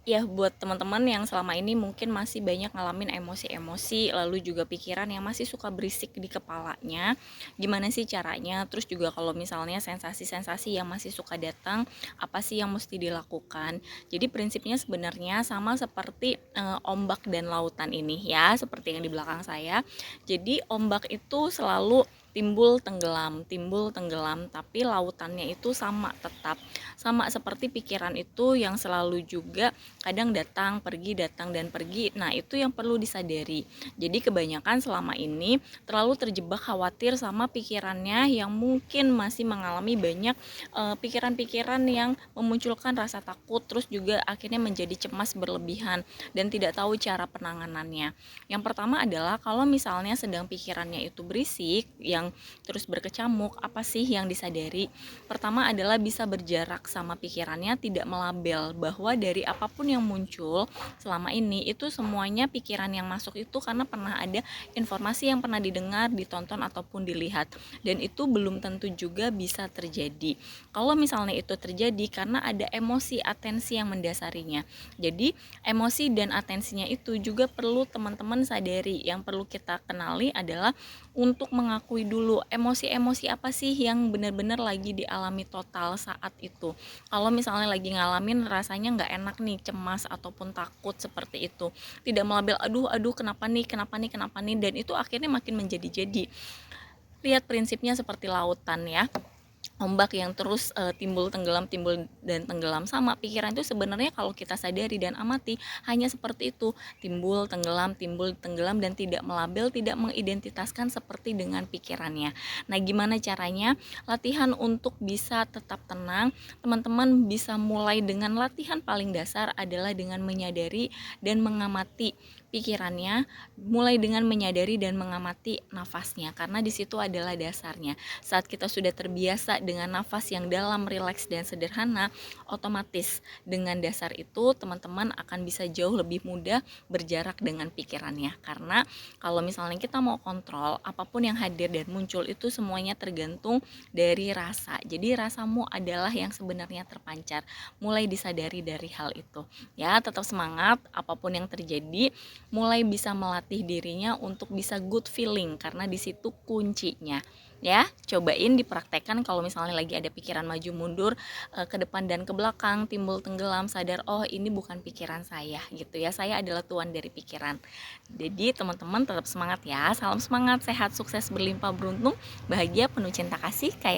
Ya, buat teman-teman yang selama ini mungkin masih banyak ngalamin emosi-emosi, lalu juga pikiran yang masih suka berisik di kepalanya, gimana sih caranya? Terus juga kalau misalnya sensasi-sensasi yang masih suka datang, apa sih yang mesti dilakukan? Jadi prinsipnya sebenarnya sama seperti ombak dan lautan ini ya, seperti yang di belakang saya. Jadi ombak itu selalu timbul tenggelam, tapi lautannya itu sama tetap. Sama seperti pikiran itu yang selalu juga kadang datang dan pergi. Nah, itu yang perlu disadari. Jadi kebanyakan selama ini terlalu terjebak khawatir sama pikirannya yang mungkin masih mengalami banyak pikiran-pikiran yang memunculkan rasa takut, terus juga akhirnya menjadi cemas berlebihan dan tidak tahu cara penanganannya. Yang pertama adalah kalau misalnya sedang pikirannya itu berisik yang terus berkecamuk, apa sih yang disadari? Pertama adalah bisa berjarak sama pikirannya, tidak melabel bahwa dari apapun yang muncul selama ini itu semuanya pikiran yang masuk itu karena pernah ada informasi yang pernah didengar, ditonton ataupun dilihat, dan itu belum tentu juga bisa terjadi. Kalau misalnya itu terjadi karena ada emosi atensi yang mendasarinya. Jadi emosi dan atensinya itu juga perlu teman-teman sadari. Yang perlu kita kenali adalah untuk mengakui dulu emosi-emosi apa sih yang benar-benar lagi dialami total saat itu. Kalau misalnya lagi ngalamin rasanya nggak enak nih, cemas ataupun takut seperti itu, tidak melabel aduh aduh kenapa nih kenapa nih kenapa nih, dan itu akhirnya makin menjadi-jadi. Lihat prinsipnya seperti lautan ya, ombak yang terus timbul dan tenggelam. Sama pikiran itu sebenarnya kalau kita sadari dan amati hanya seperti itu, timbul tenggelam dan tidak melabel, tidak mengidentitaskan seperti dengan pikirannya. Nah, gimana caranya? Latihan untuk bisa tetap tenang. Teman-teman bisa mulai dengan latihan paling dasar adalah dengan menyadari dan mengamati pikirannya, mulai dengan menyadari dan mengamati nafasnya, karena di situ adalah dasarnya. Saat kita sudah terbiasa dengan nafas yang dalam, rileks dan sederhana, otomatis dengan dasar itu teman-teman akan bisa jauh lebih mudah berjarak dengan pikirannya. Karena kalau misalnya kita mau kontrol apapun yang hadir dan muncul itu semuanya tergantung dari rasa. Jadi rasamu adalah yang sebenarnya terpancar. Mulai disadari dari hal itu. Ya, tetap semangat apapun yang terjadi, mulai bisa melatih dirinya untuk bisa good feeling karena di situ kuncinya. Ya, cobain dipraktekkan kalau misalnya lagi ada pikiran maju mundur, ke depan dan ke belakang, timbul tenggelam, sadar oh ini bukan pikiran saya gitu ya. Saya adalah tuan dari pikiran. Jadi teman-teman tetap semangat ya. Salam semangat, sehat, sukses, berlimpah beruntung, bahagia, penuh cinta kasih kayak